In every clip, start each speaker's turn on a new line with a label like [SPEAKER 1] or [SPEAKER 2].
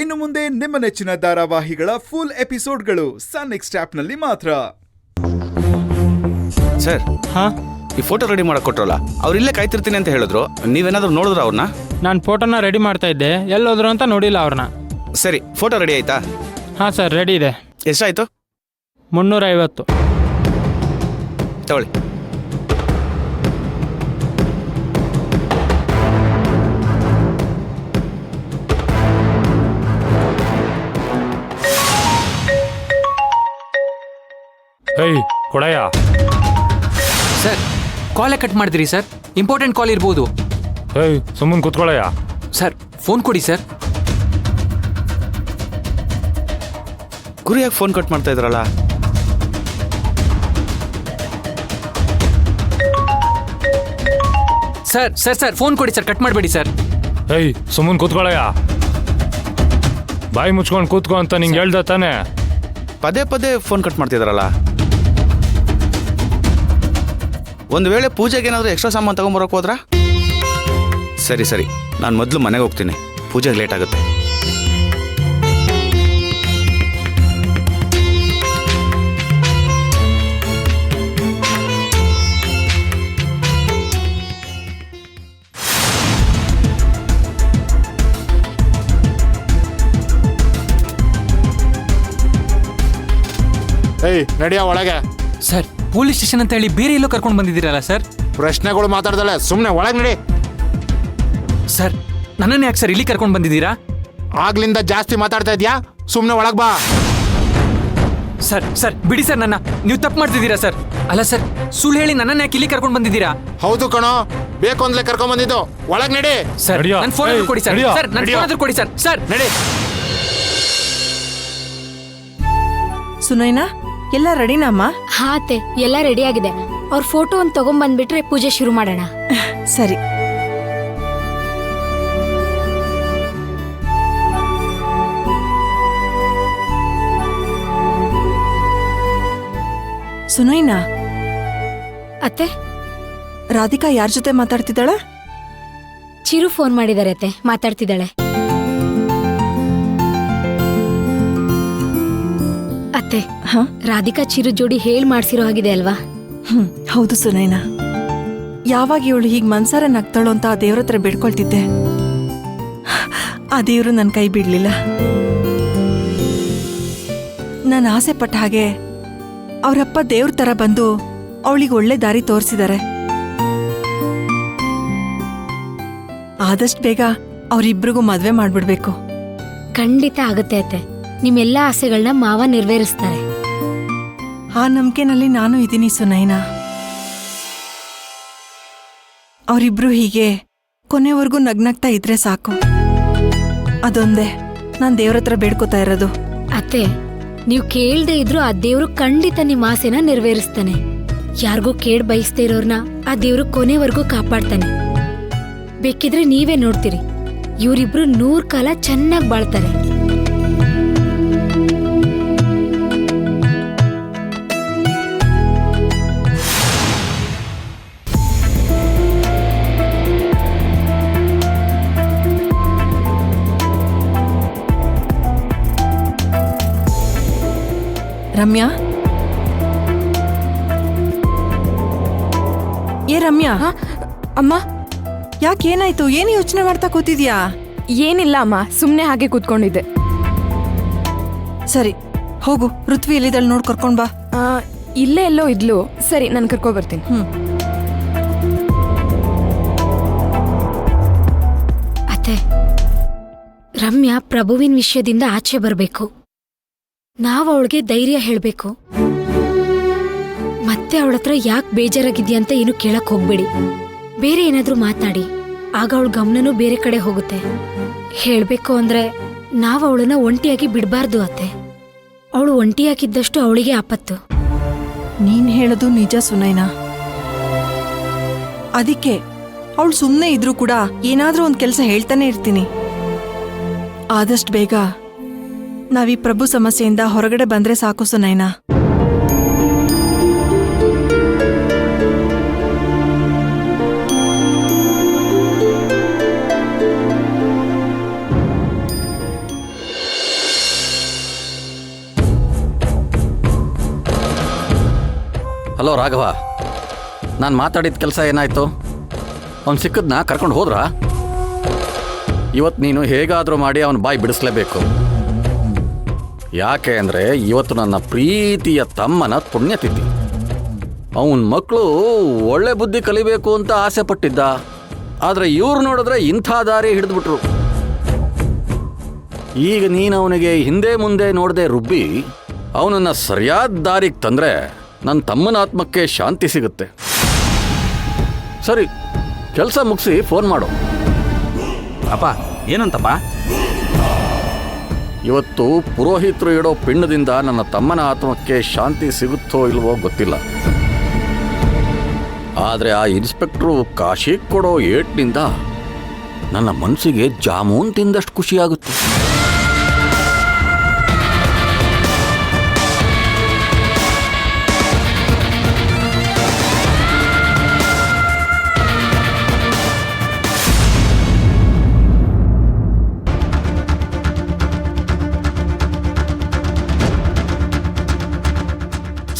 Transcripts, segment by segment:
[SPEAKER 1] ಇನ್ನು ಮುಂದೆ ನಿಮ್ಮ ನೆಚ್ಚಿನ ಧಾರಾವಾಹಿಗಳ ಫುಲ್ ಎಪಿಸೋಡ್ಗಳು ಸನ್ ನೆಕ್ಸ್ಟ್ ಆಪ್ನಲ್ಲಿ ಮಾತ್ರ.
[SPEAKER 2] ಸರ್, ಈ ಫೋಟೋ ರೆಡಿ ಮಾಡಕ್ ಕೊಟ್ರಲ್ಲ, ಅವ್ರು ಇಲ್ಲೇ ಕಾಯ್ತಿರ್ತೀನಿ ಅಂತ ಹೇಳಿದ್ರು. ನೀವೇನಾದ್ರೂ ನೋಡಿದ್ರ ಅವ್ರನ್ನ?
[SPEAKER 3] ನಾನು ಫೋಟೋನ ರೆಡಿ ಮಾಡ್ತಾ ಇದ್ದೆ, ಎಲ್ಲೋದ್ರು ಅಂತ ನೋಡಿಲ್ಲ ಅವ್ರನ್ನ.
[SPEAKER 2] ಸರಿ, ಫೋಟೋ ರೆಡಿ ಆಯ್ತಾ?
[SPEAKER 3] ಹಾಂ ಸರ್, ರೆಡಿ ಇದೆ.
[SPEAKER 2] ಎಷ್ಟಾಯ್ತು?
[SPEAKER 3] 350.
[SPEAKER 2] ತಗೊಳ್ಳಿ.
[SPEAKER 4] ಹೇಯ್ ಕೊಡಯ್ಯ.
[SPEAKER 5] ಸರ್, ಕಾಲೇ ಕಟ್ ಮಾಡಿದ್ರಿ ಸರ್, ಇಂಪಾರ್ಟೆಂಟ್ ಕಾಲ್ ಇರ್ಬೋದು.
[SPEAKER 4] ಹೇಯ್ ಸುಮ್ಮನೆ ಕೂತ್ಕೊಳ್ಳಯ್ಯ.
[SPEAKER 5] ಸರ್, ಫೋನ್ ಕೊಡಿ ಸರ್.
[SPEAKER 2] ಗುರಿಯಾಗಿ ಫೋನ್ ಕಟ್ ಮಾಡ್ತಾ ಇದ್ರಲ್ಲ.
[SPEAKER 5] ಸರ್ ಸರ್ ಸರ್ ಫೋನ್ ಕೊಡಿ ಸರ್, ಕಟ್ ಮಾಡಬೇಡಿ ಸರ್.
[SPEAKER 4] ಹೇಯ್ ಸುಮ್ಮನೆ ಕೂತ್ಕೊಳ್ಳಯ್ಯ. ಬಾಯಿ ಮುಚ್ಕೊಂಡು ಕೂತ್ಕೊ ಅಂತ ನಿಂಗೆ ಹೇಳ್ದ ತಾನೆ.
[SPEAKER 2] ಪದೇ ಪದೇ ಫೋನ್ ಕಟ್ ಮಾಡ್ತಿದ್ರಲ್ಲ. ಒಂದು ವೇಳೆ ಪೂಜೆಗೆ ಏನಾದರೂ ಎಕ್ಸ್ಟ್ರಾ ಸಾಮಾನು ತಗೊಂಬರೋಕೆ ಹೋದ್ರಾ? ಸರಿ ಸರಿ, ನಾನು ಮೊದಲು ಮನೆಗೆ ಹೋಗ್ತೀನಿ, ಪೂಜೆಗೆ ಲೇಟ್ ಆಗುತ್ತೆ.
[SPEAKER 6] ಏಯ್ ನಡಿಯ ಒಳಗೆ.
[SPEAKER 5] ಸರ್, ಪೊಲೀಸ್ ಸ್ಟೇಷನ್ ಅಂತ ಹೇಳಿ ಬೇರೆ ಎಲ್ಲೋ ಕರ್ಕೊಂಡು ಬಂದಿದ್ದೀರಲ್ಲ ಸರ್.
[SPEAKER 6] ಪ್ರಶ್ನೆಗಳು ಮಾತಾಡ್ದಲ್ಲ, ಸುಮ್ಮನೆ ಒಳಗೆ ನಡಿ.
[SPEAKER 5] ಸರ್, ನನ್ನನ್ನು ಯಾಕೆ ಸರ್ ಇಲ್ಲಿ ಕರ್ಕೊಂಡು ಬಂದಿದ್ದೀರಾ?
[SPEAKER 6] ಆಗ್ಲಿಂದ ಜಾಸ್ತಿ ಮಾತಾಡ್ತಾ ಇದ್ಯಾ, ಸುಮ್ಮನೆ ಒಳಗೆ ಬಾ.
[SPEAKER 5] ಸರ್ ಸರ್ ಬಿಡಿ ಸರ್, ನನ್ನ ನೀವು ತಪ್ಪು ಮಾಡ್ತಿದ್ದೀರಾ ಸರ್. ಅಲ್ಲ ಸರ್, ಸುಳ್ಳು ಹೇಳಿ ನನ್ನನ್ನು ಯಾಕೆ ಇಲ್ಲಿ ಕರ್ಕೊಂಡು ಬಂದಿದ್ದೀರಾ?
[SPEAKER 6] ಹೌದು ಕಣೋ, ಬೇಕು ಅಂದ್ಲೇ ಕರ್ಕೊಂಡ್ ಬಂದಿದ್ದು. ಒಳಗೆ ನಡಿ.
[SPEAKER 5] ಸರ್,
[SPEAKER 4] ನಡಿಯೋ.
[SPEAKER 5] ನನ್ನ ಫೋನ್
[SPEAKER 4] ಏಯ್,
[SPEAKER 5] ಕೊಡಿ ಸರ್.
[SPEAKER 4] ನಡಿಯೋ.
[SPEAKER 5] ಸರ್, ನನ್ನ ಫೋನ್ ಕೊಡಿ ಸರ್. ಸರ್
[SPEAKER 6] ನಡಿ.
[SPEAKER 7] ಸುನೈನಾ, ಎಲ್ಲ ರೆಡಿನಮ್ಮ?
[SPEAKER 8] ಹಾ ಅತ್ತೆ, ಎಲ್ಲ ರೆಡಿ ಆಗಿದೆ. ಅವ್ರ ಫೋಟೋ ಒಂದು ತಗೊಂಡ್ಬಂದ್ಬಿಟ್ರೆ ಪೂಜೆ ಶುರು ಮಾಡೋಣ.
[SPEAKER 7] ಸರಿ. ಸುನೈನಾ,
[SPEAKER 8] ಅತ್ತೆ,
[SPEAKER 7] ರಾಧಿಕಾ ಯಾರ ಜೊತೆ ಮಾತಾಡ್ತಿದ್ದಾಳೆ?
[SPEAKER 8] ಚಿರು ಫೋನ್ ಮಾಡಿದಾರೆ ಅತ್ತೆ, ಮಾತಾಡ್ತಿದ್ದಾಳೆ. ಅತ್ತೆ, ರಾಧಿಕಾ ಚಿರು ಜೋಡಿ ಹೇಳ್ ಮಾಡ್ಸಿರೋ ಆಗಿದೆ ಅಲ್ವಾ?
[SPEAKER 7] ಹೌದು ಸುನೈನಾ, ಯಾವಾಗ ಇವಳು ಹೀಗೆ ಮನ್ಸಾರ ನಗ್ತಾಳೋ ಅಂತ ಆ ದೇವ್ರ ಹತ್ರ ಬೇಡ್ಕೊಳ್ತಿದ್ದೆ. ಆ ದೇವ್ರು ನನ್ನ ಕೈ ಬಿಡ್ಲಿಲ್ಲ. ನಾನು ಆಸೆ ಪಟ್ಟ ಹಾಗೆ ಅವರಪ್ಪ ದೇವ್ರ ತರ ಬಂದು ಅವಳಿಗೆ ಒಳ್ಳೆ ದಾರಿ ತೋರಿಸಿದ್ದಾರೆ. ಆದಷ್ಟು ಬೇಗ ಅವರಿಬ್ರಿಗೂ ಮದ್ವೆ ಮಾಡ್ಬಿಡ್ಬೇಕು.
[SPEAKER 8] ಖಂಡಿತ ಆಗುತ್ತೆ ಅತ್ತೆ, ನಿಮ್ಮೆಲ್ಲ ಆಸೆಗಳನ್ನ ಮಾವ ನೆರವೇರಿಸ್ತಾರೆ.
[SPEAKER 7] ಆ ನಂಬಿಕೆನಲ್ಲಿ ನಾನು ಇದ್ದೀನಿ ಸುನೈನಾ. ಅವರಿಬ್ರು ಹೀಗೆ ಕೊನೆವರೆಗೂ ನಗ್ನಗ್ತಾ ಇದ್ರೆ ಸಾಕು. ಅದೊಂದೇ ನಾನು ದೇವ್ರ ಹತ್ರ ಬೇಡ್ಕೋತಾ ಇರೋದು.
[SPEAKER 8] ಅತ್ತೆ, ನೀವು ಕೇಳ್ದೆ ಇದ್ರು ಆ ದೇವ್ರು ಖಂಡಿತ ನಿಮ್ಮ ಆಸೆನ ನೆರವೇರಿಸ್ತಾನೆ. ಯಾರಿಗೂ ಕೇಳ್ ಬಯಸ್ತಾ ಇರೋರ್ನ ಆ ದೇವ್ರು ಕೊನೆವರೆಗೂ ಕಾಪಾಡ್ತಾನೆ. ಬೇಕಿದ್ರೆ ನೀವೇ ನೋಡ್ತೀರಿ, ಇವರಿಬ್ರು 100 ಕಾಲ ಚೆನ್ನಾಗಿ ಬಾಳ್ತಾರೆ.
[SPEAKER 7] ರಮ್ಯಾ, ಏ ರಮ್ಯಾ.
[SPEAKER 9] ಅಮ್ಮ,
[SPEAKER 7] ಯಾಕೇನಾಯ್ತು? ಏನು ಯೋಚನೆ ಮಾಡ್ತಾ ಕೂತಿದ್ಯಾ?
[SPEAKER 9] ಏನಿಲ್ಲ ಅಮ್ಮ, ಸುಮ್ಮನೆ ಹಾಗೆ ಕೂತ್ಕೊಂಡಿದ್ದೆ.
[SPEAKER 7] ಸರಿ ಹೋಗು, ಋತ್ವಿ ಎಲ್ಲಿದ್ದಾಳೆ ನೋಡ್ ಕರ್ಕೊಂಡ್ ಬಾ.
[SPEAKER 9] ಇಲ್ಲೇ ಎಲ್ಲೋ ಇದ್ಲು. ಸರಿ, ನಾನು ಕರ್ಕೊ ಬರ್ತೀನಿ.
[SPEAKER 8] ಅತ್ತೆ, ರಮ್ಯಾ ಪ್ರಭುವಿನ ವಿಷಯದಿಂದ ಆಚೆ ಬರಬೇಕು. ನಾವು ಅವಳಿಗೆ ಧೈರ್ಯ ಹೇಳ್ಬೇಕು. ಮತ್ತೆ ಅವಳತ್ರ ಯಾಕೆ ಬೇಜಾರಾಗಿದ್ಯಾ ಅಂತ ಏನು ಕೇಳಕ್ ಹೋಗ್ಬೇಡಿ. ಬೇರೆ ಏನಾದ್ರೂ ಮಾತಾಡಿ, ಆಗ ಅವಳ ಗಮನನೂ ಬೇರೆ ಕಡೆ ಹೋಗುತ್ತೆ. ಹೇಳ್ಬೇಕು ಅಂದ್ರೆ ನಾವು ಅವಳನ್ನ ಒಂಟಿಯಾಗಿ ಬಿಡಬಾರ್ದು ಅತ್ತೆ. ಅವಳು ಒಂಟಿಯಾಗಿದ್ದಷ್ಟು ಅವಳಿಗೆ ಆಪತ್ತು.
[SPEAKER 7] ನೀನ್ ಹೇಳೋದು ನಿಜ ಸುನೈನಾ. ಅದಕ್ಕೆ ಅವಳು ಸುಮ್ಮನೆ ಇದ್ರೂ ಕೂಡ ಏನಾದ್ರೂ ಒಂದ್ ಕೆಲಸ ಹೇಳ್ತಾನೆ ಇರ್ತೀನಿ. ಆದಷ್ಟು ಬೇಗ ನಾವೀ ಪ್ರಭು ಸಮಸ್ಯೆಯಿಂದ ಹೊರಗಡೆ ಬಂದ್ರೆ ಸಾಕು ಸುನೈನಾ.
[SPEAKER 10] ಹಲೋ ರಾಘವ, ನಾನು ಮಾತಾಡಿದ ಕೆಲಸ ಏನಾಯ್ತು? ಅವ್ನು ಸಿಕ್ಕದ್ನ ಕರ್ಕೊಂಡು ಹೋದ್ರಾ? ಇವತ್ತು ನೀನು ಹೇಗಾದರೂ ಮಾಡಿ ಅವನ ಬಾಯಿ ಬಿಡಿಸ್ಲೇಬೇಕು. ಯಾಕೆ ಅಂದರೆ ಇವತ್ತು ನನ್ನ ಪ್ರೀತಿಯ ತಮ್ಮನ ಪುಣ್ಯತಿಥಿ. ಅವನ ಮಕ್ಕಳು ಒಳ್ಳೆ ಬುದ್ಧಿ ಕಲಿಬೇಕು ಅಂತ ಆಸೆ ಪಟ್ಟಿದ್ದ. ಆದರೆ ಇವ್ರು ನೋಡಿದ್ರೆ ಇಂಥ ದಾರಿ ಹಿಡಿದ್ಬಿಟ್ರು. ಈಗ ನೀನು ಅವನಿಗೆ ಹಿಂದೆ ಮುಂದೆ ನೋಡದೆ ರುಬ್ಬಿ ಅವನನ್ನು ಸರಿಯಾದ ದಾರಿಗೆ ತಂದರೆ ನನ್ನ ತಮ್ಮನ ಆತ್ಮಕ್ಕೆ ಶಾಂತಿ ಸಿಗುತ್ತೆ. ಸರಿ, ಕೆಲಸ ಮುಗಿಸಿ ಫೋನ್ ಮಾಡು.
[SPEAKER 2] ಅಪ್ಪ ಏನಂತಪ್ಪ?
[SPEAKER 10] ಇವತ್ತು ಪುರೋಹಿತರು ಇಡೋ ಪಿಂಡದಿಂದ ನನ್ನ ತಮ್ಮನ ಆತ್ಮಕ್ಕೆ ಶಾಂತಿ ಸಿಗುತ್ತೋ ಇಲ್ವೋ ಗೊತ್ತಿಲ್ಲ. ಆದರೆ ಆ ಇನ್ಸ್ಪೆಕ್ಟ್ರು ಕಾಶಿಗೆ ಕೊಡೋ ಏಟ್ನಿಂದ ನನ್ನ ಮನಸ್ಸಿಗೆ ಜಾಮೂನ್ ತಿಂದಷ್ಟು ಖುಷಿಯಾಗುತ್ತೆ.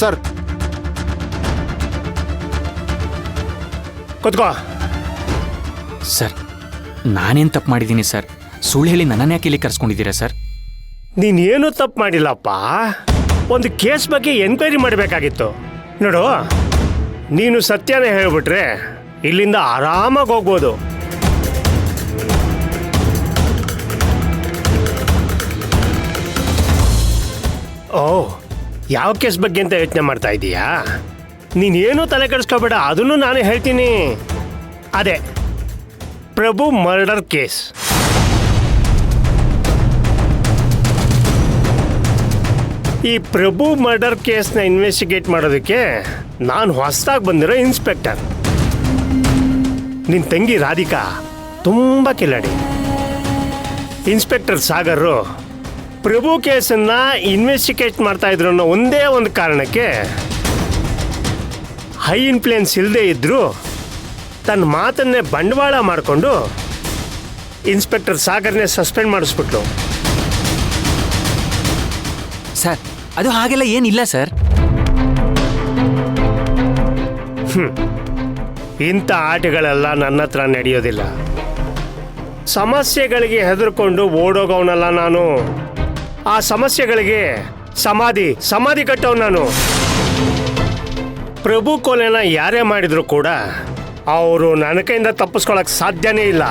[SPEAKER 6] ಸರ್,
[SPEAKER 11] ಕೂತ್ಕೋ.
[SPEAKER 5] ಸರ್, ನಾನೇನು ತಪ್ಪು ಮಾಡಿದ್ದೀನಿ ಸರ್? ಸುಳ್ಳು ಹೇಳಿ ನನ್ನನ್ನು ಯಾಕೆ ಇಲ್ಲಿ ಕರ್ಸ್ಕೊಂಡಿದ್ದೀರಾ ಸರ್?
[SPEAKER 11] ನೀನೇನು ತಪ್ಪು ಮಾಡಿಲ್ಲಪ್ಪ. ಒಂದು ಕೇಸ್ ಬಗ್ಗೆ ಎನ್ಕ್ವೈರಿ ಮಾಡಬೇಕಾಗಿತ್ತು. ನೋಡು, ನೀನು ಸತ್ಯನೇ ಹೇಳ್ಬಿಟ್ರೆ ಇಲ್ಲಿಂದ ಆರಾಮಾಗಿ ಹೋಗ್ಬೋದು. ಓ, ಯಾವ ಕೇಸ್ ಬಗ್ಗೆ ಅಂತ ಯೋಚನೆ ಮಾಡ್ತಾ ಇದ್ದೀಯಾ? ನೀನೇನು ತಲೆ ಕೆಡಿಸ್ಕೋಬೇಡ, ಅದನ್ನು ನಾನೇ ಹೇಳ್ತೀನಿ. ಅದೇ ಪ್ರಭು ಮರ್ಡರ್ ಕೇಸ್. ಈ ಪ್ರಭು ಮರ್ಡರ್ ಕೇಸ್ನ ಇನ್ವೆಸ್ಟಿಗೇಟ್ ಮಾಡೋದಕ್ಕೆ ನಾನು ಹೊಸದಾಗಿ ಬಂದಿರೋ ಇನ್ಸ್ಪೆಕ್ಟರ್. ನಿನ್ನ ತಂಗಿ ರಾಧಿಕಾ ತುಂಬ ಕಿಲಾಡಿ. ಇನ್ಸ್ಪೆಕ್ಟರ್ ಸಾಗರು ಪ್ರಭು ಕೇಸನ್ನು ಇನ್ವೆಸ್ಟಿಗೇಟ್ ಮಾಡ್ತಾ ಇದ್ರು ಅನ್ನೋ ಒಂದೇ ಒಂದು ಕಾರಣಕ್ಕೆ ಹೈ ಇನ್ಫ್ಲುಯೆನ್ಸ್ ಇಲ್ಲದೆ ಇದ್ದರೂ ತನ್ನ ಮಾತನ್ನೇ ಬಂಡವಾಳ ಮಾಡಿಕೊಂಡು ಇನ್ಸ್ಪೆಕ್ಟರ್ ಸಾಗರ್ನೇ ಸಸ್ಪೆಂಡ್ ಮಾಡಿಸ್ಬಿಟ್ಲು.
[SPEAKER 5] ಸರ್, ಅದು ಹಾಗೆಲ್ಲ ಏನಿಲ್ಲ ಸರ್.
[SPEAKER 11] ಇಂಥ ಆಟಗಳೆಲ್ಲ ನನ್ನ ಹತ್ರ ನಡೆಯೋದಿಲ್ಲ. ಸಮಸ್ಯೆಗಳಿಗೆ ಹೆದರ್ಕೊಂಡು ಓಡೋಗವನಲ್ಲ ನಾನು. ಆ ಸಮಸ್ಯೆಗಳಿಗೆ ಸಮಾಧಿ ಕಟ್ಟವ್ ನಾನು. ಪ್ರಭು ಕೊಲೆನ ಯಾರೇ ಮಾಡಿದ್ರು ಕೂಡ ಅವರು ನನ್ನ ಕೈಯಿಂದ ತಪ್ಪಿಸ್ಕೊಳಕ್ ಸಾಧ್ಯನೇ ಇಲ್ಲ.